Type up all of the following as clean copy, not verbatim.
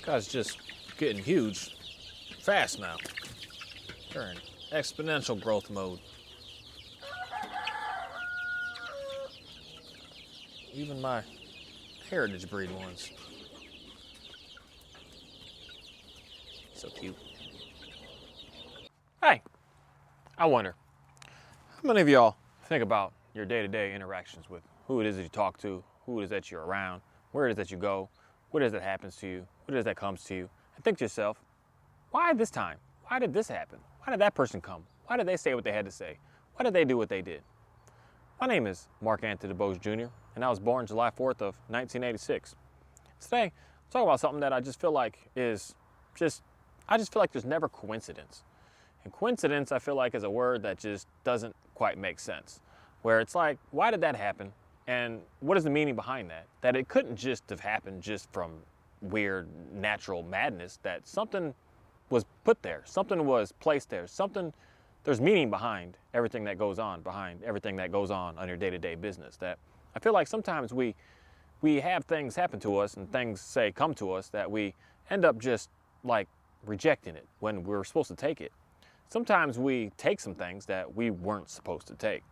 Guy's just getting huge fast now. They're in exponential growth mode. Even my heritage breed ones. So cute. Hey, I wonder, how many of y'all think about your day-to-day interactions with who it is that you talk to, who it is that you're around, where it is that you go, what it is that happens to you, what it is that comes to you, and think to yourself, why this time? Why did this happen? Why did that person come? Why did they say what they had to say? Why did they do what they did? My name is Mark Anthony DeBose Jr., and I was born July 4th of 1986. Today, I'll talk about something that I just feel like is I just feel like there's never coincidence. And coincidence, I feel like, is a word that just doesn't quite make sense. Where it's like, why did that happen? And what is the meaning behind that? That it couldn't just have happened just from weird natural madness, that something was put there, something was placed there, there's meaning behind everything that goes on, on your day-to-day business. That I feel like sometimes we have things happen to us and things say come to us that we end up just like rejecting it when we're supposed to take it. Sometimes we take some things that we weren't supposed to take.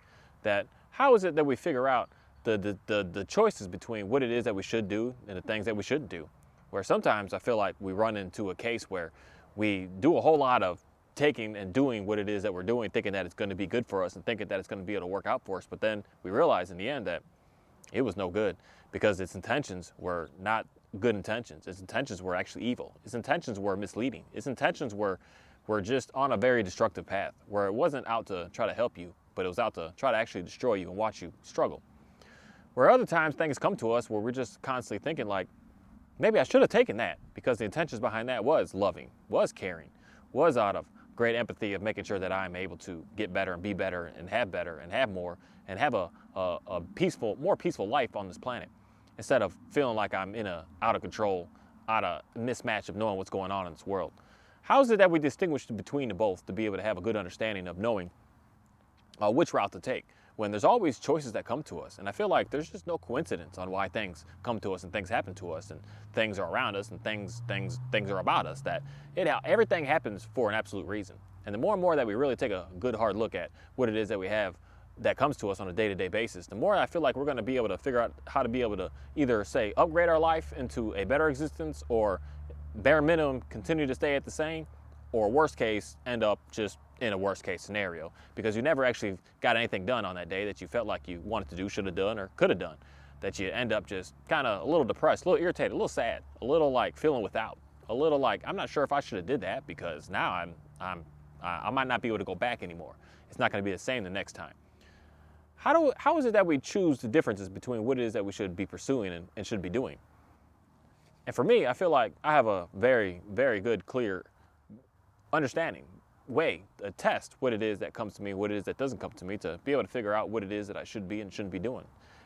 That how is it that we figure out the choices between what it is that we should do and the things that we shouldn't do? Where sometimes I feel like we run into a case where we do a whole lot of taking and doing what it is that we're doing, thinking that it's going to be good for us and thinking that it's going to be able to work out for us. But then we realize in the end that it was no good because its intentions were not good intentions. Its intentions were actually evil. Its intentions were misleading. Its intentions were just on a very destructive path where it wasn't out to try to help you, but it was out to try to actually destroy you and watch you struggle. Where other times things come to us where we're just constantly thinking like, maybe I should have taken that because the intentions behind that was loving, was caring, was out of great empathy of making sure that I'm able to get better and be better and have more and have a more peaceful life on this planet instead of feeling like I'm in a out of control, out of mismatch of knowing what's going on in this world. How is it that we distinguish between the both to be able to have a good understanding of knowing which route to take when there's always choices that come to us? And I feel like there's just no coincidence on why things come to us and things happen to us and things are around us and things are about us, that everything happens for an absolute reason. And the more and more that we really take a good hard look at what it is that we have that comes to us on a day-to-day basis, the more I feel like we're going to be able to figure out how to be able to either say upgrade our life into a better existence, or bare minimum continue to stay at the same, or worst case end up just in a worst case scenario because you never actually got anything done on that day that you felt like you wanted to do, should have done, or could have done. That you end up just kind of a little depressed, a little irritated, a little sad, a little like feeling without, a little like I'm not sure if I should have did that because now I might not be able to go back anymore. It's not going to be the same the next time. How is it that we choose the differences between what it is that we should be pursuing and should be doing? And for me, I feel like I have a very, very good, clear understanding way, a test what it is that comes to me, what it is that doesn't come to me, to be able to figure out what it is that I should be and shouldn't be doing.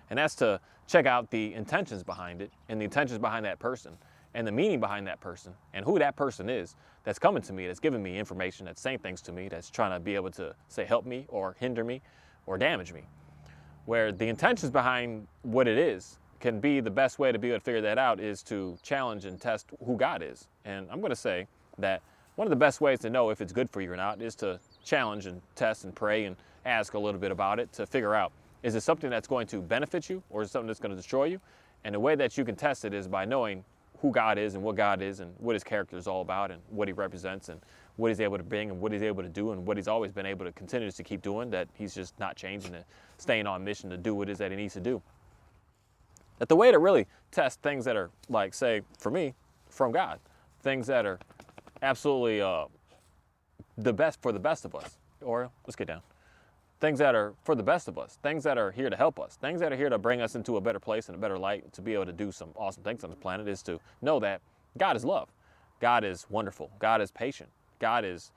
And that's to check out the intentions behind it and the intentions behind that person and the meaning behind that person and who that person is that's coming to me, that's giving me information, that's saying things to me, that's trying to be able to say help me or hinder me or damage me. Where the intentions behind what it is can be the best way to be able to figure that out is to challenge and test who God is. And I'm going to say that one of the best ways to know if it's good for you or not is to challenge and test and pray and ask a little bit about it to figure out, is it something that's going to benefit you or is it something that's going to destroy you? And the way that you can test it is by knowing who God is and what his character is all about and what he represents and what he's able to bring and what he's able to do and what he's always been able to continue to keep doing, that he's just not changing and staying on mission to do what it is that he needs to do. That the way to really test things that are, like, say, for me, from God, things that are absolutely the best for the best of us, or let's get down, things that are for the best of us, things that are here to help us, things that are here to bring us into a better place and a better light, to be able to do some awesome things on this planet, is to know that God is love. God is wonderful. God is patient. God is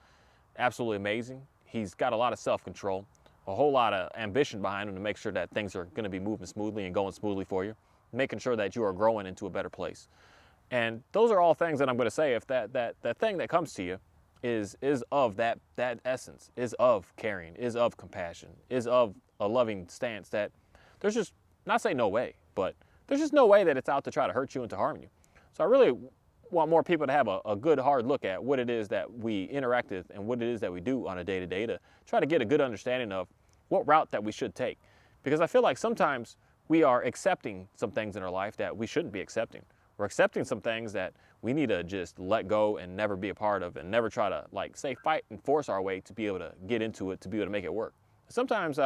absolutely amazing. He's got a lot of self-control, a whole lot of ambition behind him to make sure that things are going to be moving smoothly and going smoothly for you, making sure that you are growing into a better place. And those are all things that I'm going to say, if that thing that comes to you is of that essence, is of caring, is of compassion, is of a loving stance, that there's just, not say no way, but there's just no way that it's out to try to hurt you and to harm you. So I really want more people to have a good hard look at what it is that we interact with and what it is that we do on a day-to-day to try to get a good understanding of what route that we should take. Because I feel like sometimes we are accepting some things in our life that we shouldn't be accepting. We're accepting some things that we need to just let go and never be a part of and never try to, like, say, fight and force our way to be able to get into it, to be able to make it work. Sometimes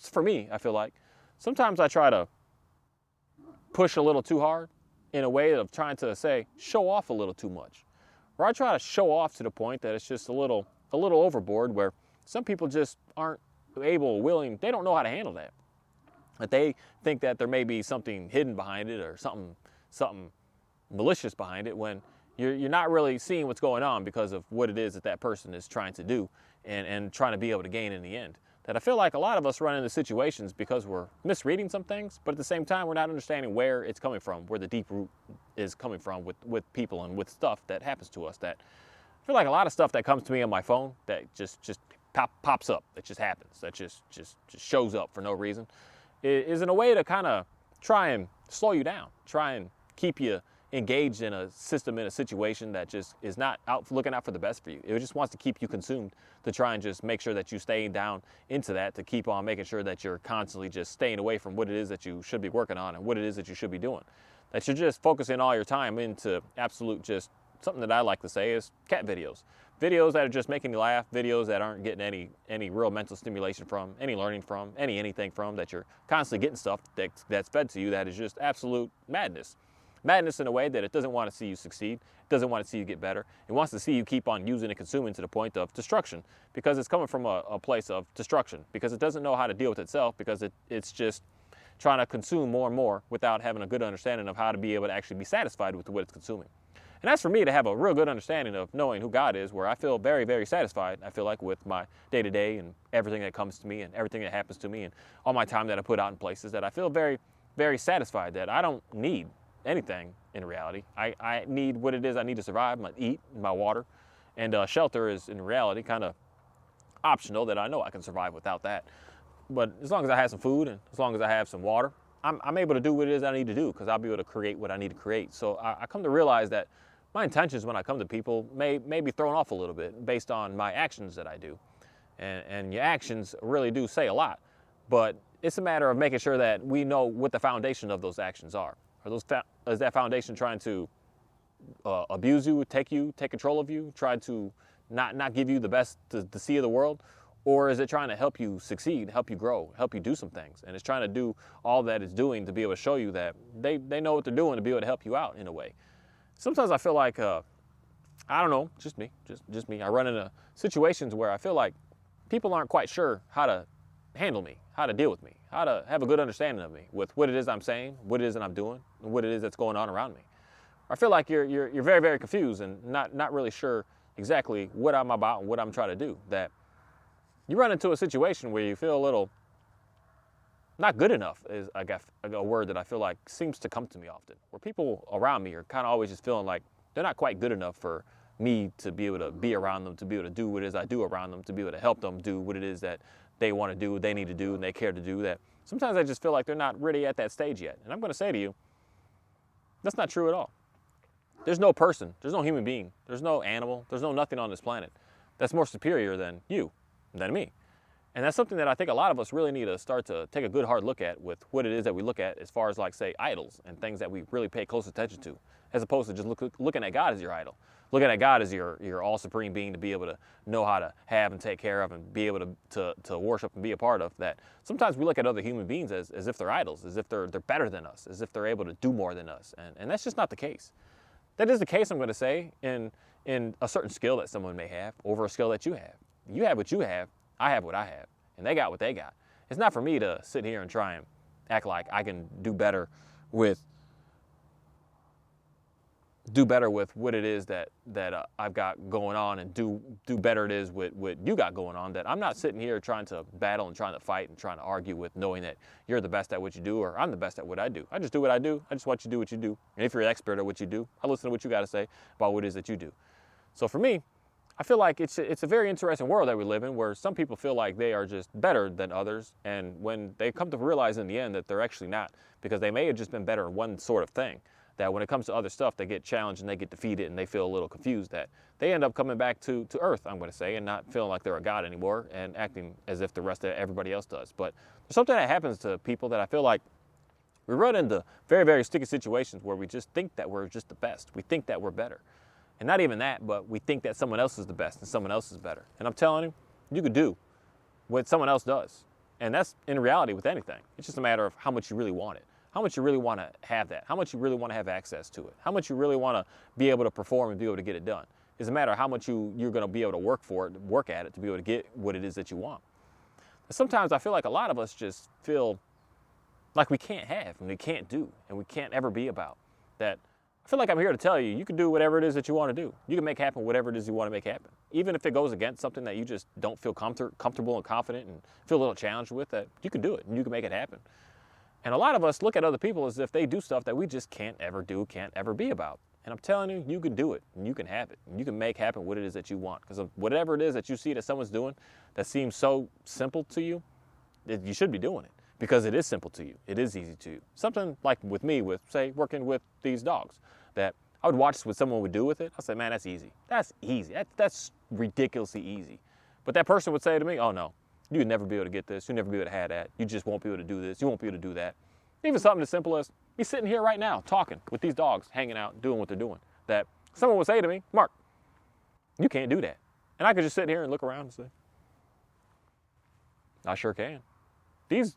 for me, I feel like, sometimes I try to push a little too hard in a way of trying to, say, show off a little too much. Or I try to show off to the point that it's just a little overboard, where some people just aren't able or willing, they don't know how to handle that. That they think that there may be something hidden behind it or something malicious behind it, when you're not really seeing what's going on because of what it is that person is trying to do and trying to be able to gain in the end. That I feel like a lot of us run into situations because we're misreading some things, but at the same time, we're not understanding where it's coming from, where the deep root is coming from with people and with stuff that happens to us. That I feel like a lot of stuff that comes to me on my phone that just pops up, that just happens, that just shows up for no reason, is in a way to kind of try and slow you down, try and keep you engaged in a system, in a situation that just is not looking out for the best for you. It just wants to keep you consumed, to try and just make sure that you stay down into that, to keep on making sure that you're constantly just staying away from what it is that you should be working on and what it is that you should be doing. That you're just focusing all your time into absolute, just something that I like to say is cat videos. Videos that are just making you laugh, videos that aren't getting any real mental stimulation from, any learning from, anything from, that you're constantly getting stuff that's fed to you that is just absolute madness. Madness in a way that it doesn't want to see you succeed, it doesn't want to see you get better. It wants to see you keep on using and consuming to the point of destruction, because it's coming from a place of destruction, because it doesn't know how to deal with itself, because it's just trying to consume more and more without having a good understanding of how to be able to actually be satisfied with what it's consuming. And that's for me to have a real good understanding of knowing who God is, where I feel very, very satisfied, I feel like, with my day-to-day and everything that comes to me and everything that happens to me and all my time that I put out in places, that I feel very, very satisfied that I don't need anything in reality. I need what it is I need to survive, my eat, my water, and shelter is in reality kind of optional, that I know I can survive without that. But as long as I have some food and as long as I have some water, I'm able to do what it is I need to do, because I'll be able to create what I need to create. So I come to realize that my intentions when I come to people may be thrown off a little bit based on my actions that I do. And your actions really do say a lot, but it's a matter of making sure that we know what the foundation of those actions are. Is that foundation trying to abuse you, take control of you, try to not give you the best to see of the world? Or is it trying to help you succeed, help you grow, help you do some things? And it's trying to do all that it's doing to be able to show you that they know what they're doing, to be able to help you out in a way. Sometimes I feel like, I don't know, just me. I run into situations where I feel like people aren't quite sure how to handle me, how to deal with me, how to have a good understanding of me with what it is I'm saying, what it is that I'm doing, and what it is that's going on around me. I feel like you're very, very confused and not really sure exactly what I'm about and what I'm trying to do. That you run into a situation where you feel a little not good enough, is a word that I feel like seems to come to me often, where people around me are kind of always just feeling like they're not quite good enough for me to be able to be around them, to be able to do what it is I do around them, to be able to help them do what it is that they want to do, they need to do, and they care to do. That sometimes I just feel like they're not really at that stage yet. And I'm going to say to you, that's not true at all. There's no person, there's no human being, there's no animal, there's no nothing on this planet that's more superior than you, than me. And that's something that I think a lot of us really need to start to take a good hard look at with what it is that we look at as far as, like, say, idols and things that we really pay close attention to, as opposed to just looking at God as your idol. Looking at God as your all supreme being to be able to know how to have and take care of and be able to worship and be a part of. That sometimes we look at other human beings as if they're idols, as if they're better than us, as if they're able to do more than us. And that's just not the case. That is the case, I'm going to say, in a certain skill that someone may have over a skill that you have. You have what you have, I have what I have, and they got what they got. It's not for me to sit here and try and act like I can do better with what it is that I've got going on, and do better it is with what you got going on. That I'm not sitting here trying to battle and trying to fight and trying to argue with, knowing that you're the best at what you do or I'm the best at what I do. I just do what I do. I just want you to do what you do. And if you're an expert at what you do, I listen to what you got to say about what it is that you do. So for me, I feel like it's a very interesting world that we live in, where some people feel like they are just better than others, and when they come to realize in the end that they're actually not, because they may have just been better in one sort of thing, that when it comes to other stuff, they get challenged and they get defeated and they feel a little confused, that they end up coming back to earth, I'm going to say, and not feeling like they're a god anymore and acting as if the rest of everybody else does. But there's something that happens to people that I feel like we run into very, very sticky situations where we just think that we're just the best. We think that we're better. And not even that, but we think that someone else is the best and someone else is better. And I'm telling you, you could do what someone else does. And that's in reality with anything. It's just a matter of how much you really want it. How much you really want to have that. How much you really want to have access to it. How much you really want to be able to perform and be able to get it done. It's a matter of how much you're going to be able to work for it, work at it to be able to get what it is that you want. And sometimes I feel like a lot of us just feel like we can't have and we can't do and we can't ever be about. That I feel like I'm here to tell you, you can do whatever it is that you want to do. You can make happen whatever it is you want to make happen. Even if it goes against something that you just don't feel comfortable and confident and feel a little challenged with, that you can do it and you can make it happen. And a lot of us look at other people as if they do stuff that we just can't ever do, can't ever be about. And I'm telling you, you can do it and you can have it and you can make happen what it is that you want. Because whatever it is that you see that someone's doing that seems so simple to you, you should be doing it because it is simple to you. It is easy to you. Something like with me, with say working with these dogs, that I would watch what someone would do with it. I'd say, man, that's easy. That's easy. That's ridiculously easy. But that person would say to me, oh no, you'd never be able to get this. You'll never be able to have that. You just won't be able to do this. You won't be able to do that. Even something as simple as me sitting here right now talking with these dogs, hanging out, doing what they're doing. That someone would say to me, Mark, you can't do that. And I could just sit here and look around and say, I sure can. These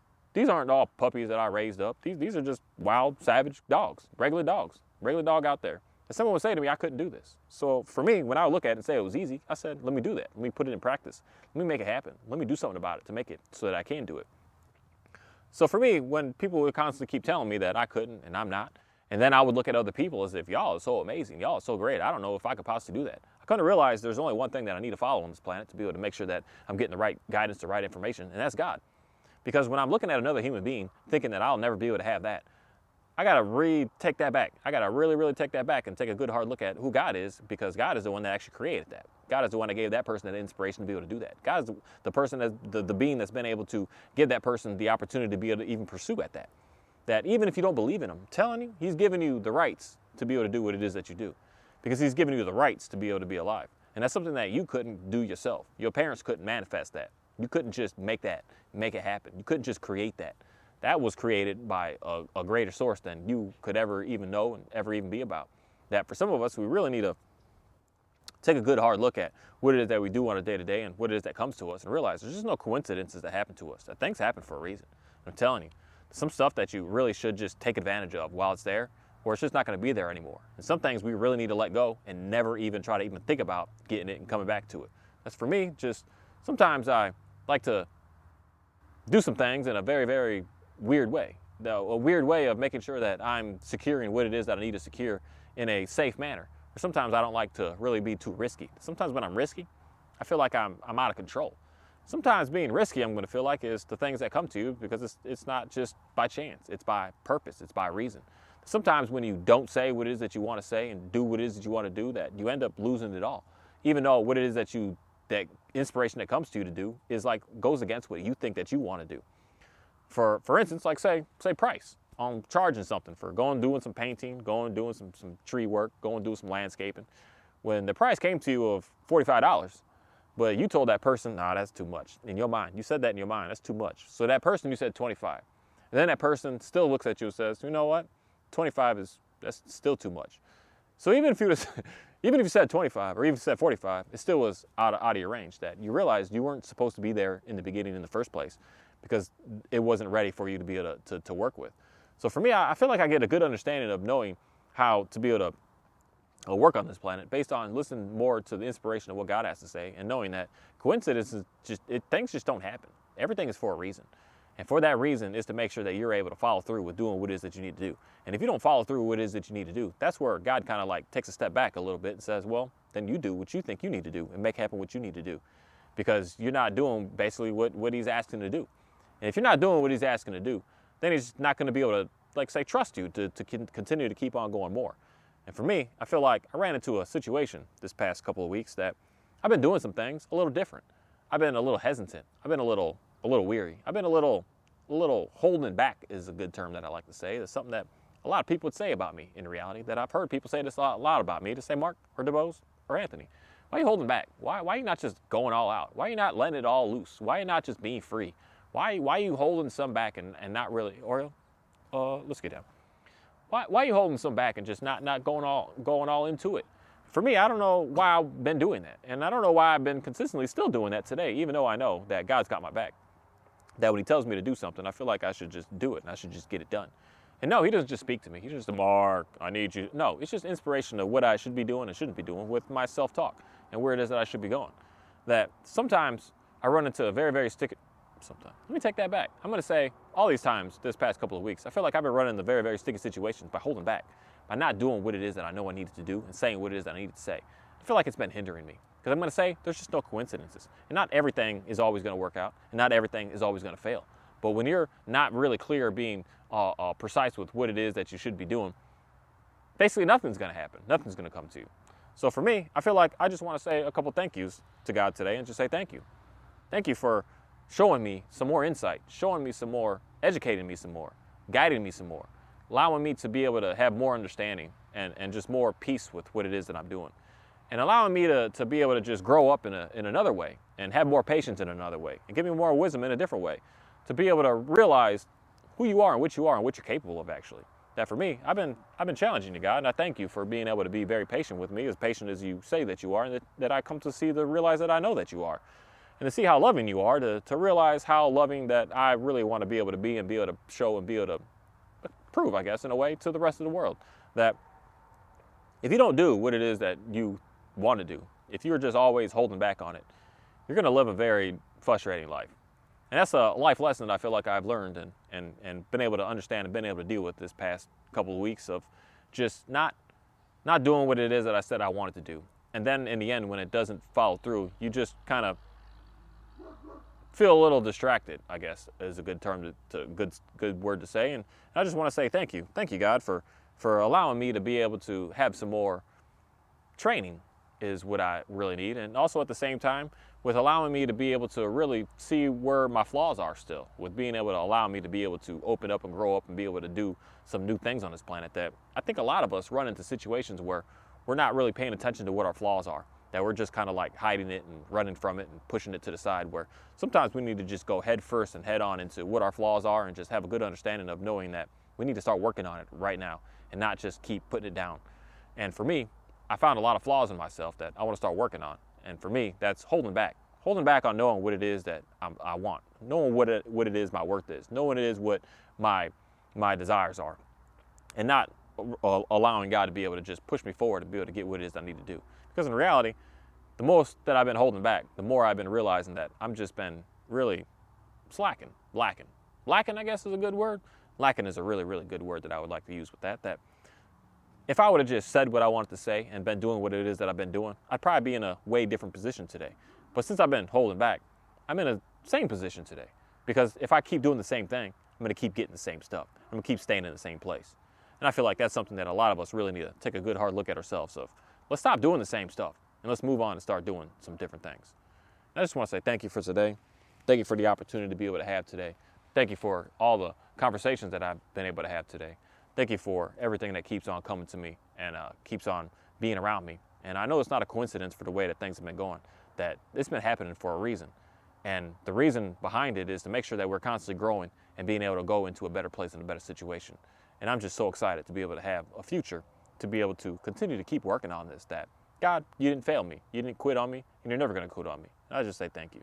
aren't all puppies that I raised up. These are just wild, savage dogs, regular dog out there. And someone would say to me, I couldn't do this. So for me, when I would look at it and say it was easy, I said, let me do that. Let me put it in practice. Let me make it happen. Let me do something about it to make it so that I can do it. So for me, when people would constantly keep telling me that I couldn't and I'm not, and then I would look at other people as if y'all are so amazing, y'all are so great, I don't know if I could possibly do that. I kind of realized there's only one thing that I need to follow on this planet to be able to make sure that I'm getting the right guidance, the right information, and that's God. Because when I'm looking at another human being thinking that I'll never be able to have that, I got to take that back. I got to really, really take that back and take a good hard look at who God is, because God is the one that actually created that. God is the one that gave that person that inspiration to be able to do that. God is the person, the being that's been able to give that person the opportunity to be able to even pursue at that. That even if you don't believe in him, I'm telling you, he's given you the rights to be able to do what it is that you do. Because he's given you the rights to be able to be alive. And that's something that you couldn't do yourself. Your parents couldn't manifest that. You couldn't just make it happen. You couldn't just create that. That was created by a greater source than you could ever even know and ever even be about. That for some of us, we really need to take a good hard look at what it is that we do on a day-to-day and what it is that comes to us and realize there's just no coincidences that happen to us. That things happen for a reason. I'm telling you, some stuff that you really should just take advantage of while it's there, or it's just not going to be there anymore. And some things we really need to let go and never even try to even think about getting it and coming back to it. That's for me, just sometimes I like to do some things in a very, very weird way. A weird way of making sure that I'm securing what it is that I need to secure in a safe manner. Or sometimes I don't like to really be too risky. Sometimes when I'm risky, I feel like I'm out of control. Sometimes being risky, I'm going to feel like, is the things that come to you because it's not just by chance. It's by purpose. It's by reason. Sometimes when you don't say what it is that you want to say and do what it is that you want to do, that you end up losing it all. Even though what it is that inspiration that comes to you to do is like goes against what you think that you want to do. For instance, like say price on charging something for going doing some painting, going doing some tree work, going doing some landscaping. When the price came to you of $45, but you told that person, nah, that's too much. In your mind, you said that in your mind, that's too much. So that person, you said 25. And then that person still looks at you and says, you know what? 25 that's still too much. So even if you said 25 or even said 45, it still was out of your range. That you realized you weren't supposed to be there in the beginning in the first place because it wasn't ready for you to be able to work with. So for me, I feel like I get a good understanding of knowing how to be able to work on this planet based on listening more to the inspiration of what God has to say and knowing that coincidences things just don't happen. Everything is for a reason. And for that reason is to make sure that you're able to follow through with doing what it is that you need to do. And if you don't follow through with what it is that you need to do, that's where God kind of like takes a step back a little bit and says, well, then you do what you think you need to do and make happen what you need to do. Because you're not doing basically what he's asking to do. And if you're not doing what he's asking to do, then he's not going to be able to, like say, trust you to continue to keep on going more. And for me, I feel like I ran into a situation this past couple of weeks that I've been doing some things a little different. I've been a little hesitant. I've been a little weary. I've been a little holding back is a good term that I like to say. It's something that a lot of people would say about me in reality, that I've heard people say this a lot about me, to say Mark or DeBose or Anthony. Why are you holding back? Why are you not just going all out? Why are you not letting it all loose? Why are you not just being free? Why are you holding some back and not really, Oreo? Let's get down. Why are you holding some back and just not going all into it? For me, I don't know why I've been doing that. And I don't know why I've been consistently still doing that today, even though I know that God's got my back. That when he tells me to do something, I feel like I should just do it and I should just get it done. And no, he doesn't just speak to me. He's just, Mark, I need you. No, it's just inspiration of what I should be doing and shouldn't be doing with my self-talk and where it is that I should be going. That sometimes I run into a very, very sticky, sometimes. Let me take that back. I'm going to say all these times this past couple of weeks, I feel like I've been running into very, very sticky situations by holding back, by not doing what it is that I know I needed to do and saying what it is that I needed to say. I feel like it's been hindering me. Because I'm going to say there's just no coincidences. And not everything is always going to work out. And not everything is always going to fail. But when you're not really clear, being precise with what it is that you should be doing, basically nothing's going to happen. Nothing's going to come to you. So for me, I feel like I just want to say a couple thank yous to God today and just say thank you. Thank you for showing me some more insight, showing me some more, educating me some more, guiding me some more, allowing me to be able to have more understanding and just more peace with what it is that I'm doing. And allowing me to be able to just grow up in another way and have more patience in another way and give me more wisdom in a different way, to be able to realize who you are and what you're capable of actually. That for me, I've been challenging you, God, and I thank you for being able to be very patient with me, as patient as you say that you are, and that I come to realize that I know that you are. And to see how loving you are, to realize how loving that I really want to be able to be and be able to show and be able to prove, I guess, in a way, to the rest of the world. That if you don't do what it is that you want to do, if you're just always holding back on it, you're going to live a very frustrating life. And that's a life lesson that I feel like I've learned and been able to understand and been able to deal with this past couple of weeks of just not doing what it is that I said I wanted to do. And then in the end, when it doesn't follow through, you just kind of feel a little distracted, I guess, is a good term good word to say. And I just want to say thank you. Thank you, God, for allowing me to be able to have some more training is what I really need. And also at the same time, with allowing me to be able to really see where my flaws are still, with being able to allow me to be able to open up and grow up and be able to do some new things on this planet, that I think a lot of us run into situations where we're not really paying attention to what our flaws are, that we're just kind of like hiding it and running from it and pushing it to the side, where sometimes we need to just go head first and head on into what our flaws are and just have a good understanding of knowing that we need to start working on it right now and not just keep putting it down. And for me, I found a lot of flaws in myself that I want to start working on. And for me, that's holding back on knowing what it is that I want, knowing what it is my worth is, knowing it is what my desires are, and not allowing God to be able to just push me forward to be able to get what it is I need to do. Because in reality, the most that I've been holding back, the more I've been realizing that I'm just been really lacking. Lacking, I guess, is a good word. Lacking is a really, really good word that I would like to use with that. That if I would have just said what I wanted to say and been doing what it is that I've been doing, I'd probably be in a way different position today. But since I've been holding back, I'm in the same position today. Because if I keep doing the same thing, I'm going to keep getting the same stuff. I'm going to keep staying in the same place. And I feel like that's something that a lot of us really need to take a good hard look at ourselves of. Let's stop doing the same stuff and let's move on and start doing some different things. And I just want to say thank you for today. Thank you for the opportunity to be able to have today. Thank you for all the conversations that I've been able to have today. Thank you for everything that keeps on coming to me and keeps on being around me. And I know it's not a coincidence for the way that things have been going, that it's been happening for a reason. And the reason behind it is to make sure that we're constantly growing and being able to go into a better place and a better situation. And I'm just so excited to be able to have a future, to be able to continue to keep working on this, that God, you didn't fail me. You didn't quit on me, and you're never going to quit on me. And I just say thank you.